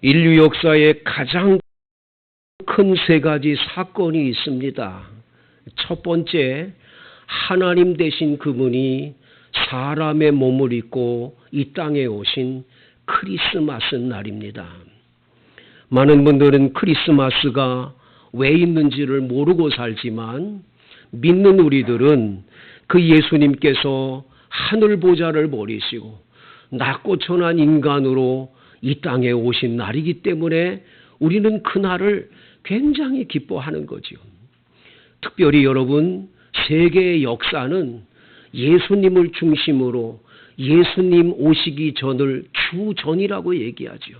인류 역사에 가장 큰 세 가지 사건이 있습니다. 첫 번째, 하나님 되신 그분이 사람의 몸을 입고 이 땅에 오신 크리스마스 날입니다. 많은 분들은 크리스마스가 왜 있는지를 모르고 살지만 믿는 우리들은 그 예수님께서 하늘 보좌를 버리시고 낮고 천한 인간으로 이 땅에 오신 날이기 때문에 우리는 그날을 굉장히 기뻐하는 거죠. 특별히 여러분, 세계의 역사는 예수님을 중심으로 예수님 오시기 전을 주전이라고 얘기하죠.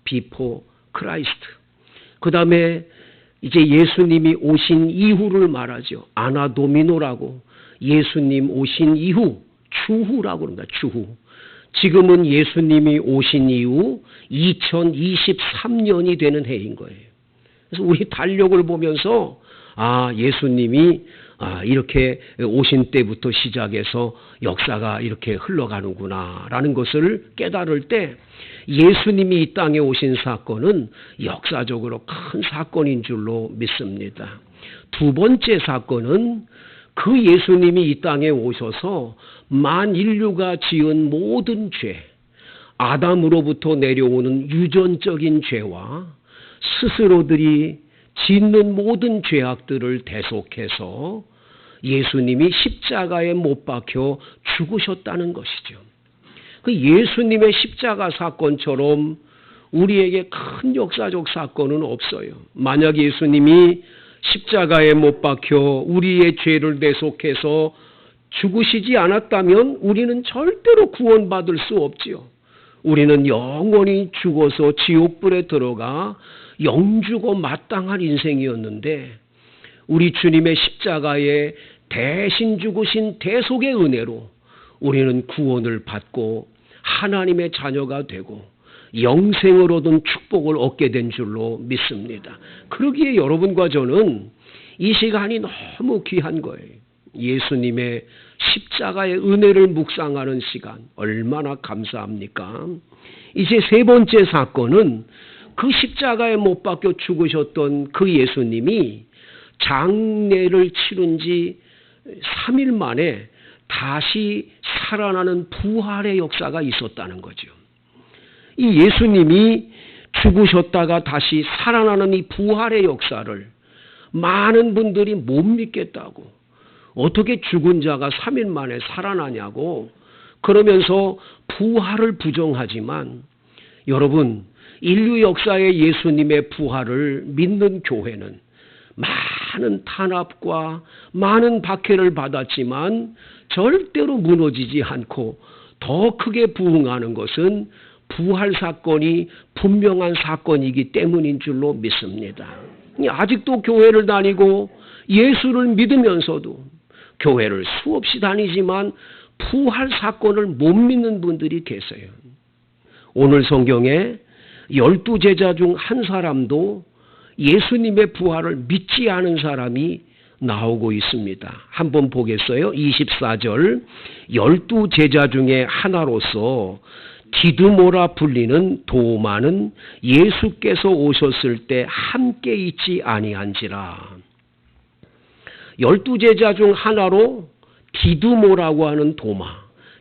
Before Christ. 그 다음에 이제 예수님이 오신 이후를 말하죠. 아나도미노라고, 예수님 오신 이후, 추후라고 합니다. 추후. 지금은 예수님이 오신 이후 2023년이 되는 해인 거예요. 그래서 우리 달력을 보면서 예수님이 이렇게 오신 때부터 시작해서 역사가 이렇게 흘러가는구나 라는 것을 깨달을 때 예수님이 이 땅에 오신 사건은 역사적으로 큰 사건인 줄로 믿습니다. 두 번째 사건은 그 예수님이 이 땅에 오셔서 만인류가 지은 모든 죄, 아담으로부터 내려오는 유전적인 죄와 스스로들이 짓는 모든 죄악들을 대속해서 예수님이 십자가에 못 박혀 죽으셨다는 것이죠. 그 예수님의 십자가 사건처럼 우리에게 큰 역사적 사건은 없어요. 만약 예수님이 십자가에 못 박혀 우리의 죄를 대속해서 죽으시지 않았다면 우리는 절대로 구원받을 수 없지요. 우리는 영원히 죽어서 지옥불에 들어가 영주고 마땅한 인생이었는데 우리 주님의 십자가에 대신 죽으신 대속의 은혜로 우리는 구원을 받고 하나님의 자녀가 되고 영생을 얻은 축복을 얻게 된 줄로 믿습니다. 그러기에 여러분과 저는 이 시간이 너무 귀한 거예요. 예수님의 십자가의 은혜를 묵상하는 시간 얼마나 감사합니까? 이제 세 번째 사건은 그 십자가에 못 박혀 죽으셨던 그 예수님이 장례를 치른 지 3일 만에 다시 살아나는 부활의 역사가 있었다는 거죠. 이 예수님이 죽으셨다가 다시 살아나는 이 부활의 역사를 많은 분들이 못 믿겠다고, 어떻게 죽은 자가 3일 만에 살아나냐고 그러면서 부활을 부정하지만, 여러분, 인류 역사의 예수님의 부활을 믿는 교회는 많은 탄압과 많은 박해를 받았지만 절대로 무너지지 않고 더 크게 부흥하는 것은 부활 사건이 분명한 사건이기 때문인 줄로 믿습니다. 아직도 교회를 다니고 예수를 믿으면서도 교회를 수없이 다니지만 부활 사건을 못 믿는 분들이 계세요. 오늘 성경에 12제자 중 한 사람도 예수님의 부활을 믿지 않은 사람이 나오고 있습니다. 한번 보겠어요? 24절, 12제자 중에 하나로서 디두모라 불리는 도마는 예수께서 오셨을 때 함께 있지 아니한지라. 12제자 중 하나로 디두모라고 하는 도마.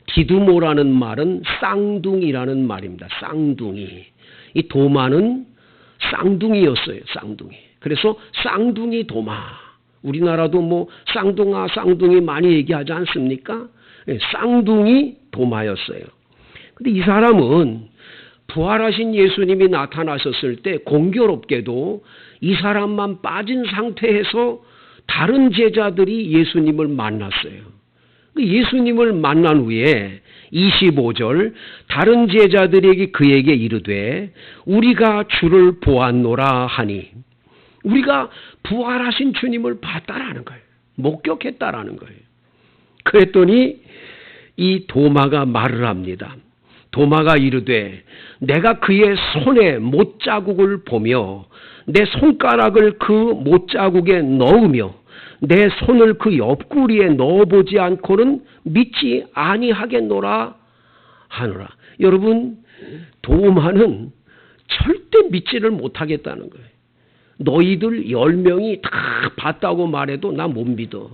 디두모라는 말은 쌍둥이라는 말입니다. 쌍둥이. 이 도마는 쌍둥이였어요. 쌍둥이. 그래서 쌍둥이 도마. 우리나라도 뭐 쌍둥아 쌍둥이 많이 얘기하지 않습니까? 쌍둥이 도마였어요. 근데 이 사람은 부활하신 예수님이 나타나셨을 때 공교롭게도 이 사람만 빠진 상태에서 다른 제자들이 예수님을 만났어요. 예수님을 만난 후에 25절, 다른 제자들에게 그에게 이르되 우리가 주를 보았노라 하니, 우리가 부활하신 주님을 봤다라는 거예요. 목격했다라는 거예요. 그랬더니 이 도마가 말을 합니다. 도마가 이르되 내가 그의 손에 못자국을 보며 내 손가락을 그 못자국에 넣으며 내 손을 그 옆구리에 넣어보지 않고는 믿지 아니하겠노라 하노라. 여러분, 도마는 절대 믿지를 못하겠다는 거예요. 너희들 10명이 다 봤다고 말해도 나 못 믿어.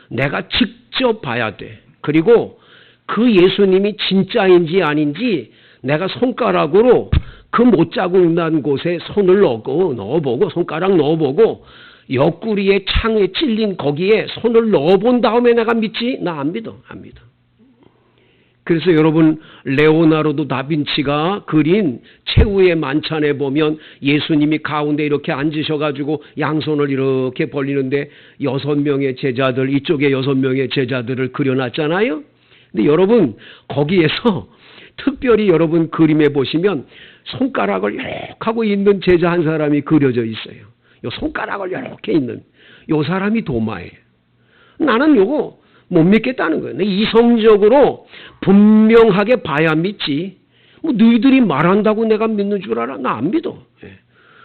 내가 직접 봐야 돼. 그리고 그 예수님이 진짜인지 아닌지 내가 손가락으로 그 못자국 난 곳에 손을 넣어보고 손가락 넣어보고 옆구리에 창에 찔린 거기에 손을 넣어본 다음에 내가 믿지? 나 안 믿어. 안 믿어. 그래서 여러분 레오나르도 다빈치가 그린 최후의 만찬에 보면 예수님이 가운데 이렇게 앉으셔가지고 양손을 이렇게 벌리는데 6명의 제자들, 이쪽에 6명의 제자들을 그려놨잖아요. 근데 여러분 거기에서 특별히 여러분 그림에 보시면 손가락을 이렇게 하고 있는 제자 한 사람이 그려져 있어요. 요 손가락을 이렇게 있는 요 사람이 도마예요. 나는 요거 못 믿겠다는 거예요. 이성적으로 분명하게 봐야 믿지. 뭐 너희들이 말한다고 내가 믿는 줄 알아? 나 안 믿어.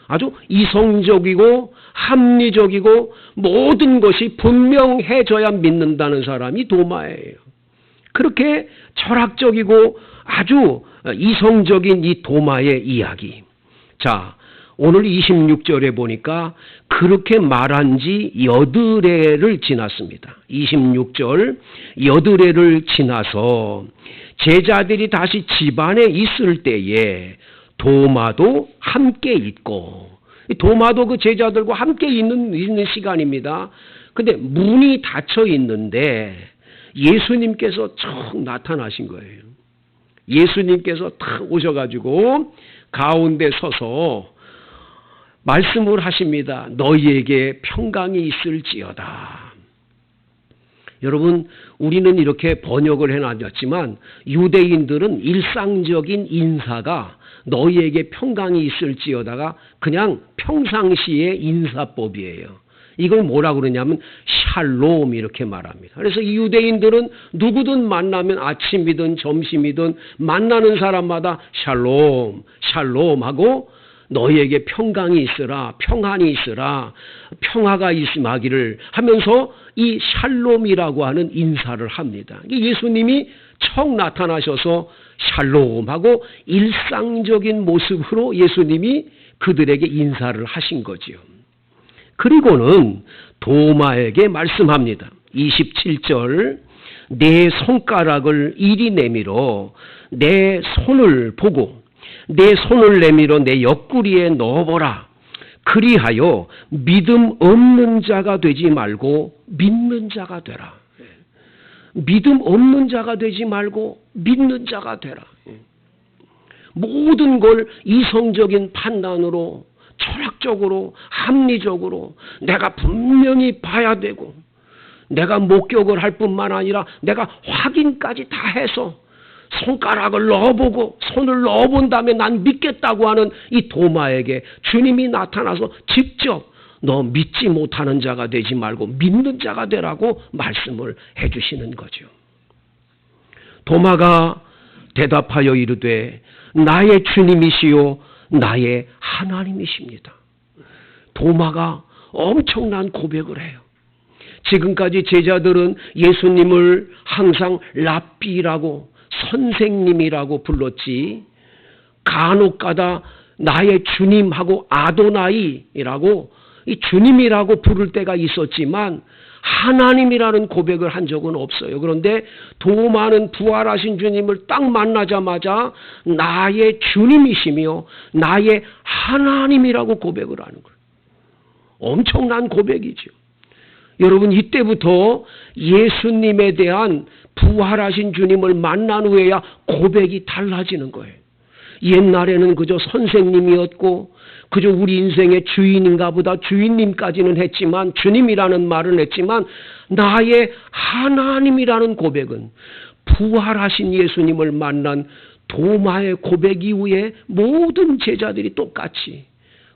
아주 이성적이고 합리적이고 모든 것이 분명해져야 믿는다는 사람이 도마예요. 그렇게 철학적이고 아주 이성적인 이 도마의 이야기. 자, 오늘 26절에 보니까 그렇게 말한 지 8해를 지났습니다. 26절, 8해를 지나서 제자들이 다시 집안에 있을 때에 도마도 함께 있고, 도마도 그 제자들과 함께 있는 시간입니다. 근데 문이 닫혀 있는데 예수님께서 척 나타나신 거예요. 예수님께서 탁 오셔가지고 가운데 서서 말씀을 하십니다. 너희에게 평강이 있을지어다. 여러분, 우리는 이렇게 번역을 해놨지만 유대인들은 일상적인 인사가 너희에게 평강이 있을지어다가 그냥 평상시의 인사법이에요. 이걸 뭐라 그러냐면 샬롬 이렇게 말합니다. 그래서 이 유대인들은 누구든 만나면 아침이든 점심이든 만나는 사람마다 샬롬, 샬롬 하고 너희에게 평강이 있으라, 평안이 있으라, 평화가 있음하기를 하면서 이 샬롬이라고 하는 인사를 합니다. 예수님이 척 나타나셔서 샬롬하고 일상적인 모습으로 예수님이 그들에게 인사를 하신 거지요. 그리고는 도마에게 말씀합니다. 27절, 내 손가락을 이리 내밀어 내 손을 보고 내 손을 내밀어 내 옆구리에 넣어보라. 그리하여 믿음 없는 자가 되지 말고 믿는 자가 되라. 믿음 없는 자가 되지 말고 믿는 자가 되라. 모든 걸 이성적인 판단으로 철학적으로 합리적으로 내가 분명히 봐야 되고 내가 목격을 할 뿐만 아니라 내가 확인까지 다 해서 손가락을 넣어보고 손을 넣어본 다음에 난 믿겠다고 하는 이 도마에게 주님이 나타나서 직접 너 믿지 못하는 자가 되지 말고 믿는 자가 되라고 말씀을 해주시는 거죠. 도마가 대답하여 이르되 나의 주님이시요 나의 하나님이십니다. 도마가 엄청난 고백을 해요. 지금까지 제자들은 예수님을 항상 랍비라고 선생님이라고 불렀지 간혹가다 나의 주님하고 아도나이라고 이 주님이라고 부를 때가 있었지만 하나님이라는 고백을 한 적은 없어요. 그런데 도마는 부활하신 주님을 딱 만나자마자 나의 주님이시며 나의 하나님이라고 고백을 하는 거예요. 엄청난 고백이죠. 여러분 이때부터 예수님에 대한 부활하신 주님을 만난 후에야 고백이 달라지는 거예요. 옛날에는 그저 선생님이었고 그저 우리 인생의 주인인가 보다 주인님까지는 했지만 주님이라는 말은 했지만 나의 하나님이라는 고백은 부활하신 예수님을 만난 도마의 고백 이후에 모든 제자들이 똑같이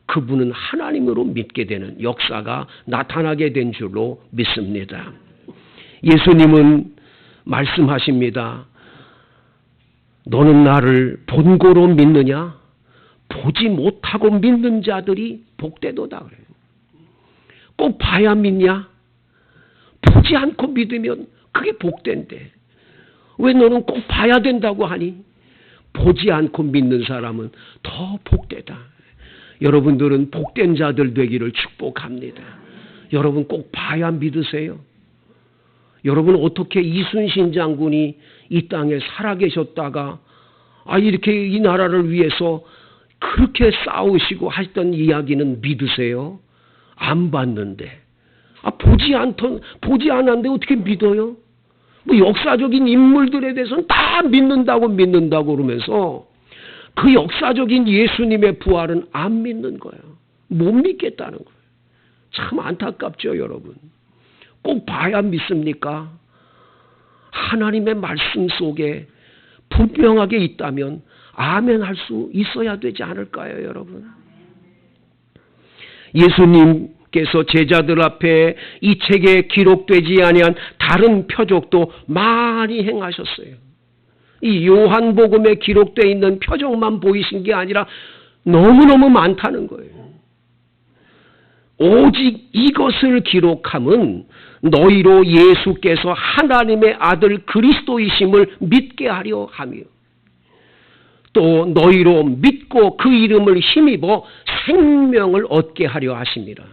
그분은 하나님으로 믿게 되는 역사가 나타나게 된 줄로 믿습니다. 예수님은 말씀하십니다. 너는 나를 본고로 믿느냐? 보지 못하고 믿는 자들이 복되도다 그래요. 꼭 봐야 믿냐? 보지 않고 믿으면 그게 복된대. 왜 너는 꼭 봐야 된다고 하니? 보지 않고 믿는 사람은 더 복되다. 여러분들은 복된 자들 되기를 축복합니다. 여러분 꼭 봐야 믿으세요. 여러분 어떻게 이순신 장군이 이 땅에 살아계셨다가 이렇게 이 나라를 위해서 그렇게 싸우시고 하셨던 이야기는 믿으세요? 안 봤는데. 보지 않았는데 어떻게 믿어요? 뭐 역사적인 인물들에 대해서는 다 믿는다고 그러면서 그 역사적인 예수님의 부활은 안 믿는 거예요. 못 믿겠다는 거예요. 참 안타깝죠, 여러분. 꼭 봐야 믿습니까? 하나님의 말씀 속에 분명하게 있다면 아멘 할 수 있어야 되지 않을까요, 여러분? 예수님께서 제자들 앞에 이 책에 기록되지 아니한 다른 표적도 많이 행하셨어요. 이 요한복음에 기록되어 있는 표적만 보이신 게 아니라 너무너무 많다는 거예요. 오직 이것을 기록함은 너희로 예수께서 하나님의 아들 그리스도이심을 믿게 하려 하며 또 너희로 믿고 그 이름을 힘입어 생명을 얻게 하려 하심이라.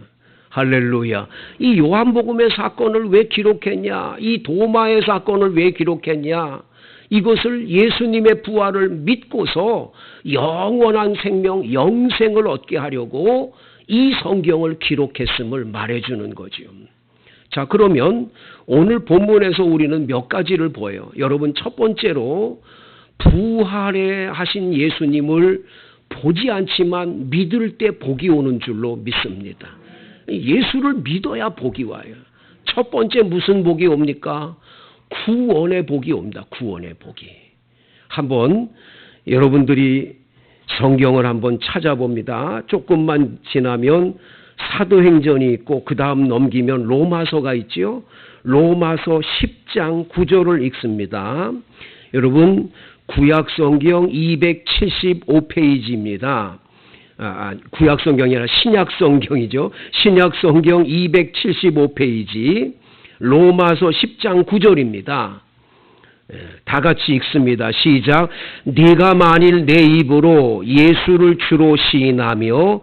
할렐루야. 이 요한복음의 사건을 왜 기록했냐? 이 도마의 사건을 왜 기록했냐? 이것을 예수님의 부활을 믿고서 영원한 생명, 영생을 얻게 하려고 이 성경을 기록했음을 말해주는 거죠. 자, 그러면 오늘 본문에서 우리는 몇 가지를 보여요. 여러분, 첫 번째로 부활에 하신 예수님을 보지 않지만 믿을 때 복이 오는 줄로 믿습니다. 예수를 믿어야 복이 와요. 첫 번째 무슨 복이 옵니까? 구원의 복이 옵니다. 구원의 복이. 한번 여러분들이 성경을 한번 찾아봅니다. 조금만 지나면 사도행전이 있고 그 다음 넘기면 로마서가 있죠. 로마서 10장 9절을 읽습니다. 여러분 구약성경 275페이지입니다. 구약성경이 아니라 신약성경이죠. 신약성경 275페이지 로마서 10장 9절입니다. 다 같이 읽습니다. 시작. 네가 만일 내 입으로 예수를 주로 시인하며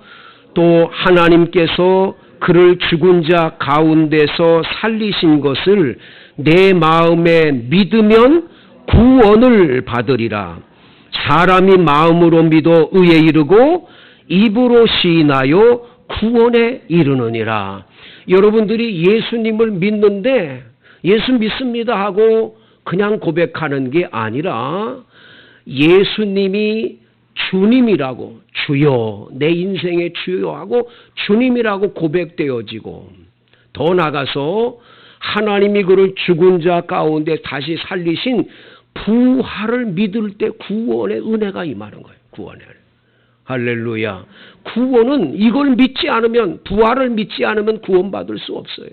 또 하나님께서 그를 죽은 자 가운데서 살리신 것을 내 마음에 믿으면 구원을 받으리라. 사람이 마음으로 믿어 의에 이르고 입으로 시인하여 구원에 이르느니라. 여러분들이 예수님을 믿는데 예수 믿습니다 하고 그냥 고백하는 게 아니라 예수님이 주님이라고 주여 내 인생의 주여 하고 주님이라고 고백되어지고 더 나아가서 하나님이 그를 죽은 자 가운데 다시 살리신 부활을 믿을 때 구원의 은혜가 임하는 거예요. 구원의 은혜. 할렐루야. 구원은 이걸 믿지 않으면 부활을 믿지 않으면 구원받을 수 없어요.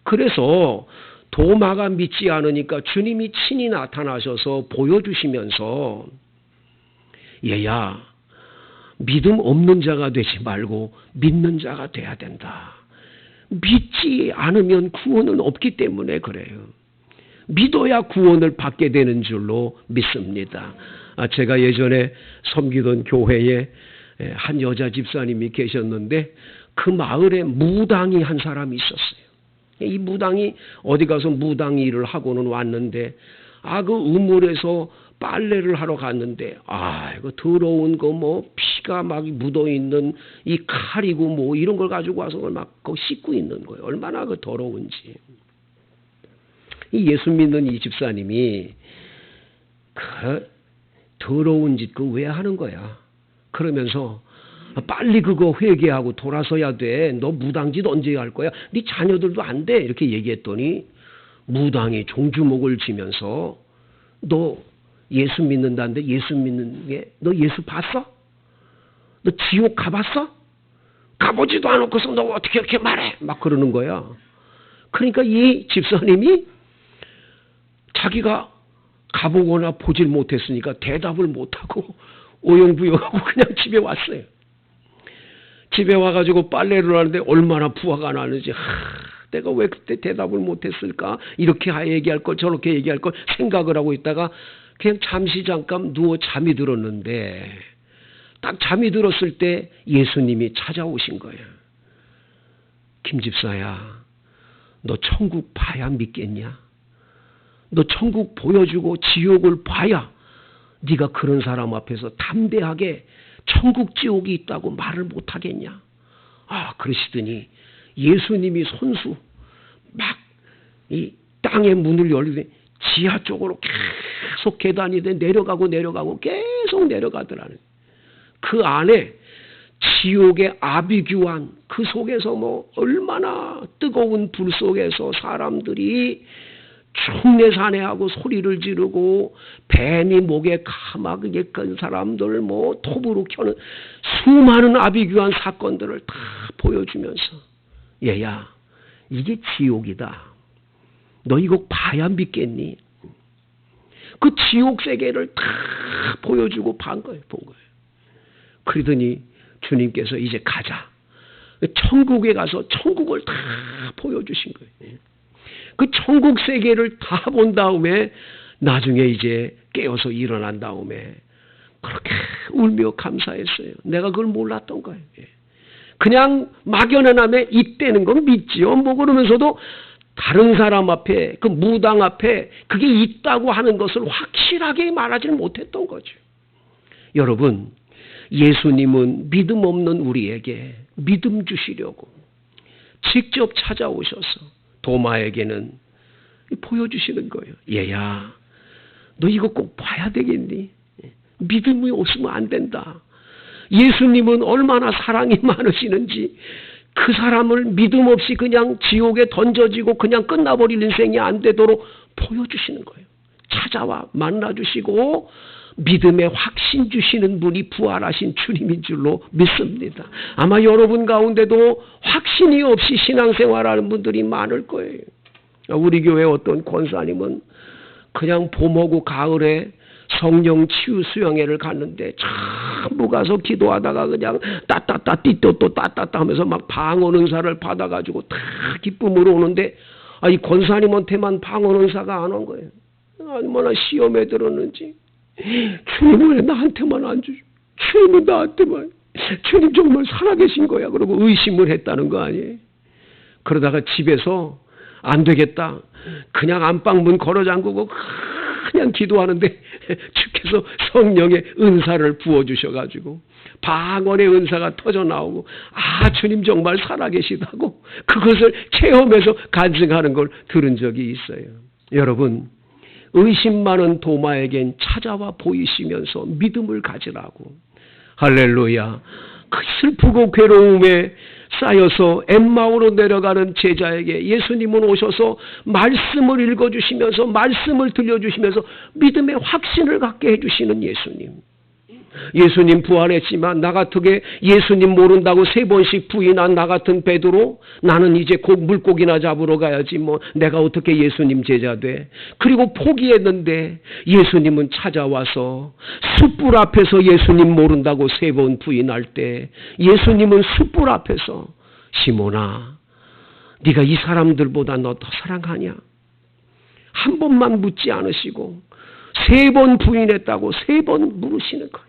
그래서 도마가 믿지 않으니까 주님이 친히 나타나셔서 보여주시면서 얘야 믿음 없는 자가 되지 말고 믿는 자가 돼야 된다. 믿지 않으면 구원은 없기 때문에 그래요. 믿어야 구원을 받게 되는 줄로 믿습니다. 제가 예전에 섬기던 교회에 한 여자 집사님이 계셨는데 그 마을에 무당이 한 사람이 있었어요. 이 무당이 어디 가서 무당 일을 하고는 왔는데 그 우물에서 빨래를 하러 갔는데 이거 더러운 거 뭐 피가 막 묻어 있는 이 칼이고 뭐 이런 걸 가지고 와서 막 거기 씻고 있는 거예요. 얼마나 그 더러운지. 이 예수 믿는 이 집사님이 그 더러운 짓 그거 왜 하는 거야? 그러면서 빨리 그거 회개하고 돌아서야 돼. 너 무당짓 언제 할 거야? 네 자녀들도 안 돼. 이렇게 얘기했더니 무당이 종주목을 쥐면서 너 예수 믿는다는데 예수 믿는 게 너 예수 봤어? 너 지옥 가봤어? 가보지도 않고서 너 어떻게 이렇게 말해? 막 그러는 거야. 그러니까 이 집사님이 자기가 가보거나 보질 못했으니까 대답을 못하고 오용부용하고 그냥 집에 왔어요. 집에 와가지고 빨래를 하는데 얼마나 부화가 나는지 내가 왜 그때 대답을 못했을까? 이렇게 얘기할 걸 저렇게 얘기할 걸 생각을 하고 있다가 그냥 잠시 잠깐 누워 잠이 들었는데 딱 잠이 들었을 때 예수님이 찾아오신 거예요. 김 집사야, 너 천국 봐야 믿겠냐? 너 천국 보여주고 지옥을 봐야 네가 그런 사람 앞에서 담대하게 천국 지옥이 있다고 말을 못하겠냐? 그러시더니 예수님이 손수 막 이 땅의 문을 열리더니 지하 쪽으로 계속 계단이 내려가고 계속 내려가더라는. 그 안에 지옥의 아비규환, 그 속에서 뭐 얼마나 뜨거운 불 속에서 사람들이 흉내사내하고 소리를 지르고 뱀이 목에 가마귀에 끈 사람들 뭐 톱으로 켜는 수많은 아비규환 사건들을 다 보여주면서 얘야, 이게 지옥이다. 너 이거 봐야 믿겠니? 그 지옥 세계를 다 보여주고 본 거예요. 그러더니 주님께서 이제 가자. 천국에 가서 천국을 다 보여주신 거예요. 그 천국 세계를 다 본 다음에 나중에 이제 깨어서 일어난 다음에 그렇게 울며 감사했어요. 내가 그걸 몰랐던 거예요. 그냥 막연하면 이때는 건 믿지요. 뭐 그러면서도 다른 사람 앞에, 그 무당 앞에 그게 있다고 하는 것을 확실하게 말하지는 못했던 거죠. 여러분, 예수님은 믿음 없는 우리에게 믿음 주시려고 직접 찾아오셔서 도마에게는 보여주시는 거예요. 얘야, 너 이거 꼭 봐야 되겠니? 믿음이 없으면 안 된다. 예수님은 얼마나 사랑이 많으시는지 그 사람을 믿음 없이 그냥 지옥에 던져지고 그냥 끝나버릴 인생이 안 되도록 보여주시는 거예요. 찾아와 만나주시고 믿음의 확신 주시는 분이 부활하신 주님인 줄로 믿습니다. 아마 여러분 가운데도 확신이 없이 신앙생활하는 분들이 많을 거예요. 우리 교회 어떤 권사님은 그냥 봄하고 가을에 성령 치유 수양회를 갔는데 전부 가서 기도하다가 그냥 따따따 띠또또 따따따 하면서 막 방언 은사를 받아가지고 다 기쁨으로 오는데 이 권사님한테만 방언 은사가 안 온 거예요. 얼마나 시험에 들었는지. 주님 왜 나한테만 안 주죠? 주님은 나한테만. 주님 정말 살아계신 거야. 그러고 의심을 했다는 거 아니에요. 그러다가 집에서 안 되겠다. 그냥 안방문 걸어 잠그고 그냥 기도하는데 주께서 성령의 은사를 부어주셔가지고 방언의 은사가 터져나오고 주님 정말 살아계시다고 그것을 체험해서 간증하는 걸 들은 적이 있어요. 여러분, 의심 많은 도마에겐 찾아와 보이시면서 믿음을 가지라고. 할렐루야. 그 슬프고 괴로움에 쌓여서 엠마오로 내려가는 제자에게 예수님은 오셔서 말씀을 읽어주시면서 말씀을 들려주시면서 믿음의 확신을 갖게 해주시는 예수님. 예수님 부활했지만 나 같으게 예수님 모른다고 3번씩 부인한 나 같은 베드로, 나는 이제 곧 물고기나 잡으러 가야지 뭐 내가 어떻게 예수님 제자 돼. 그리고 포기했는데 예수님은 찾아와서 숯불 앞에서 예수님 모른다고 3번 부인할 때 예수님은 숯불 앞에서 시몬아, 네가 이 사람들보다 너 더 사랑하냐? 한 번만 묻지 않으시고 3번 부인했다고 3번 물으시는 거예요.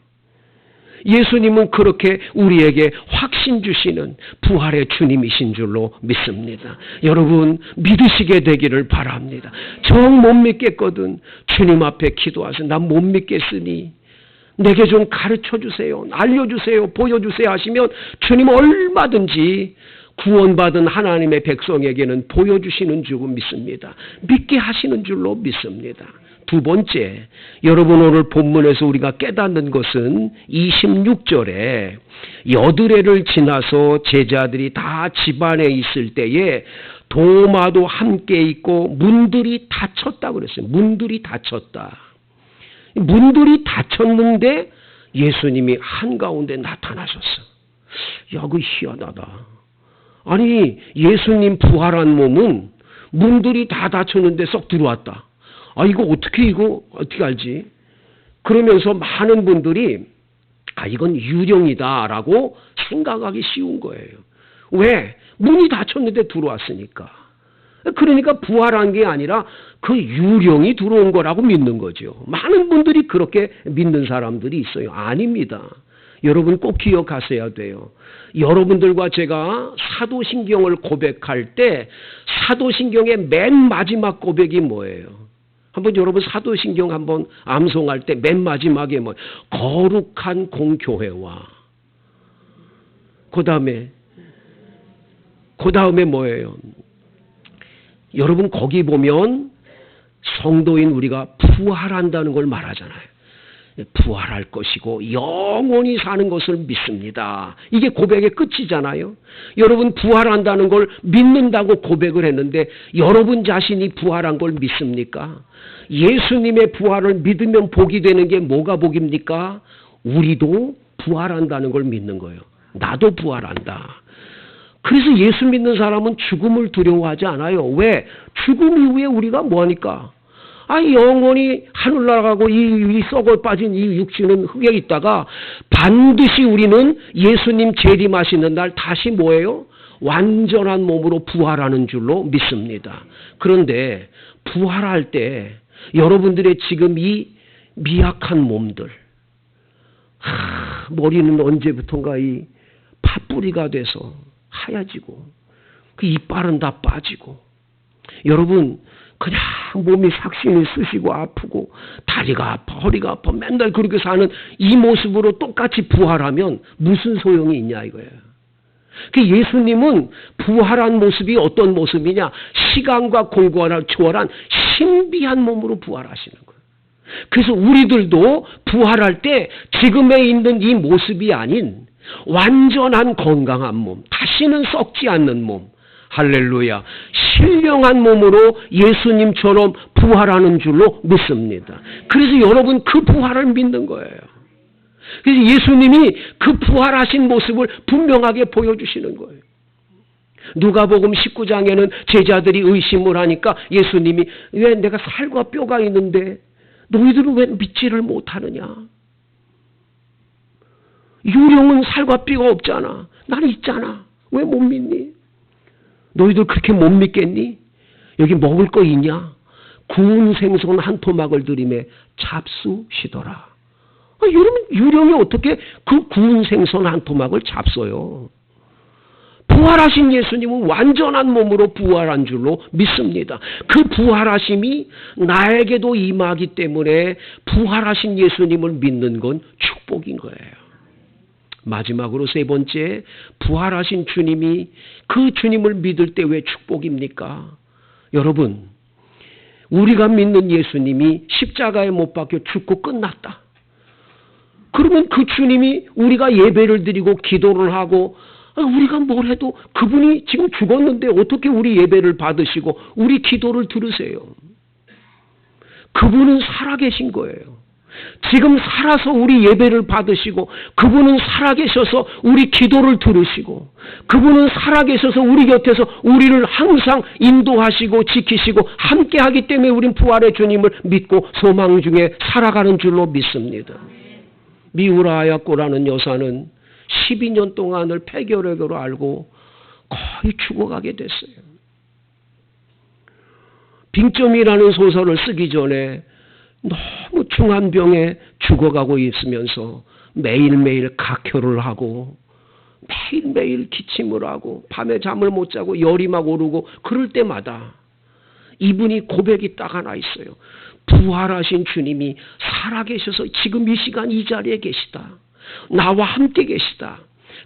예수님은 그렇게 우리에게 확신 주시는 부활의 주님이신 줄로 믿습니다. 여러분, 믿으시게 되기를 바랍니다. 정 못 믿겠거든 주님 앞에 기도하세요. 난 못 믿겠으니 내게 좀 가르쳐 주세요. 알려주세요. 보여주세요 하시면 주님은 얼마든지 구원받은 하나님의 백성에게는 보여주시는 줄 믿습니다. 믿게 하시는 줄로 믿습니다. 두 번째, 여러분 오늘 본문에서 우리가 깨닫는 것은 26절에 여드레를 지나서 제자들이 다 집안에 있을 때에 도마도 함께 있고 문들이 닫혔다고 그랬어요. 문들이 닫혔다. 문들이 닫혔는데 예수님이 한가운데 나타나셨어. 야, 그 희한하다. 아니, 예수님 부활한 몸은 문들이 다 닫혔는데 썩 들어왔다. 이거 어떻게 알지? 그러면서 많은 분들이 이건 유령이다라고 생각하기 쉬운 거예요. 왜? 문이 닫혔는데 들어왔으니까. 그러니까 부활한 게 아니라 그 유령이 들어온 거라고 믿는 거죠. 많은 분들이 그렇게 믿는 사람들이 있어요. 아닙니다. 여러분 꼭 기억하셔야 돼요. 여러분들과 제가 사도신경을 고백할 때 사도신경의 맨 마지막 고백이 뭐예요? 한번 여러분 사도신경 한번 암송할 때 맨 마지막에 뭐예요? 거룩한 공교회와 그 다음에 뭐예요? 여러분 거기 보면 성도인 우리가 부활한다는 걸 말하잖아요. 부활할 것이고 영원히 사는 것을 믿습니다. 이게 고백의 끝이잖아요. 여러분 부활한다는 걸 믿는다고 고백을 했는데 여러분 자신이 부활한 걸 믿습니까? 예수님의 부활을 믿으면 복이 되는 게 뭐가 복입니까? 우리도 부활한다는 걸 믿는 거예요. 나도 부활한다. 그래서 예수 믿는 사람은 죽음을 두려워하지 않아요. 왜? 죽음 이후에 우리가 뭐하니까? 영원히 하늘나라 가고 이 썩어 빠진 이 육신은 흙에 있다가 반드시 우리는 예수님 재림하시는 날 다시 뭐예요? 완전한 몸으로 부활하는 줄로 믿습니다. 그런데 부활할 때 여러분들의 지금 이 미약한 몸들, 머리는 언제부턴가 이 팥뿌리가 돼서 하얘지고 그 이빨은 다 빠지고 여러분 그냥 몸이 삭신이 쑤시고 아프고 다리가 아파 허리가 아파 맨날 그렇게 사는 이 모습으로 똑같이 부활하면 무슨 소용이 있냐 이거예요. 예수님은 부활한 모습이 어떤 모습이냐? 시간과 공간을 초월한 신비한 몸으로 부활하시는 거예요. 그래서 우리들도 부활할 때 지금에 있는 이 모습이 아닌 완전한 건강한 몸, 다시는 썩지 않는 몸, 할렐루야, 신령한 몸으로 예수님처럼 부활하는 줄로 믿습니다. 그래서 여러분 그 부활을 믿는 거예요. 그래서 예수님이 그 부활하신 모습을 분명하게 보여주시는 거예요. 누가복음 19장에는 제자들이 의심을 하니까 예수님이 왜 내가 살과 뼈가 있는데 너희들은 왜 믿지를 못하느냐? 유령은 살과 뼈가 없잖아. 나는 있잖아. 왜 못 믿니? 너희들 그렇게 못 믿겠니? 여기 먹을 거 있냐? 구운 생선 한 토막을 들이매 잡수시더라. 여러분 유령이 어떻게 그 구운 생선 한 토막을 잡숴요? 부활하신 예수님은 완전한 몸으로 부활한 줄로 믿습니다. 그 부활하심이 나에게도 임하기 때문에 부활하신 예수님을 믿는 건 축복인 거예요. 마지막으로 세 번째, 부활하신 주님이 그 주님을 믿을 때 왜 축복입니까? 여러분, 우리가 믿는 예수님이 십자가에 못 박혀 죽고 끝났다. 그러면 그 주님이 우리가 예배를 드리고 기도를 하고 우리가 뭘 해도 그분이 지금 죽었는데 어떻게 우리 예배를 받으시고 우리 기도를 들으세요? 그분은 살아계신 거예요. 지금 살아서 우리 예배를 받으시고 그분은 살아계셔서 우리 기도를 들으시고 그분은 살아계셔서 우리 곁에서 우리를 항상 인도하시고 지키시고 함께하기 때문에 우린 부활의 주님을 믿고 소망 중에 살아가는 줄로 믿습니다. 미우라 아야코라는 여사는 12년 동안을 폐결핵으로 앓고 거의 죽어가게 됐어요. 빙점이라는 소설을 쓰기 전에 너무 중한 병에 죽어가고 있으면서 매일매일 각혈을 하고 매일매일 기침을 하고 밤에 잠을 못 자고 열이 막 오르고 그럴 때마다 이분이 고백이 딱 하나 있어요. 부활하신 주님이 살아계셔서 지금 이 시간 이 자리에 계시다. 나와 함께 계시다.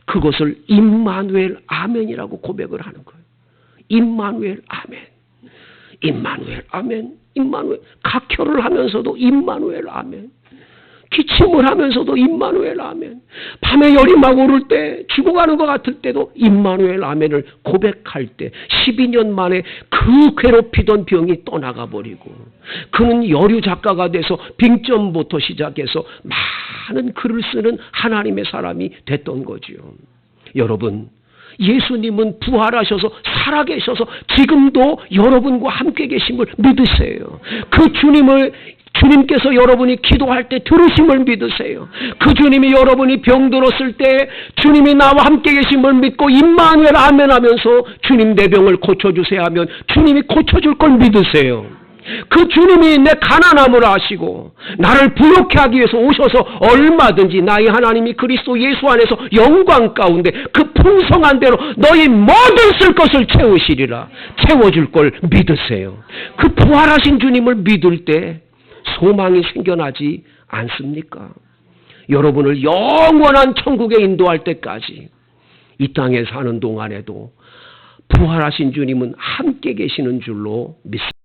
그것을 임마누엘 아멘이라고 고백을 하는 거예요. 임마누엘 아멘. 임마누엘 아멘. 임마누엘. 각혈을 하면서도 임마누엘 아멘. 기침을 하면서도 임마누엘 아멘. 밤에 열이 막 오를 때 죽어가는 것 같을 때도 임마누엘 아멘을 고백할 때 12년 만에 그 괴롭히던 병이 떠나가 버리고 그는 여류 작가가 돼서 빙점부터 시작해서 많은 글을 쓰는 하나님의 사람이 됐던 거지요. 여러분, 예수님은 부활하셔서 살아계셔서 지금도 여러분과 함께 계심을 믿으세요. 그 주님께서 여러분이 기도할 때 들으심을 믿으세요. 그 주님이 여러분이 병들었을 때 주님이 나와 함께 계심을 믿고 임마누엘 아멘 하면서 주님 내 병을 고쳐주세요 하면 주님이 고쳐줄 걸 믿으세요. 그 주님이 내 가난함을 아시고 나를 부욕케 하기 위해서 오셔서 얼마든지 나의 하나님이 그리스도 예수 안에서 영광 가운데 그 풍성한 대로 너희 모든 쓸 것을 채우시리라. 채워줄 걸 믿으세요. 그 부활하신 주님을 믿을 때 소망이 생겨나지 않습니까? 여러분을 영원한 천국에 인도할 때까지 이 땅에 사는 동안에도 부활하신 주님은 함께 계시는 줄로 믿습니다.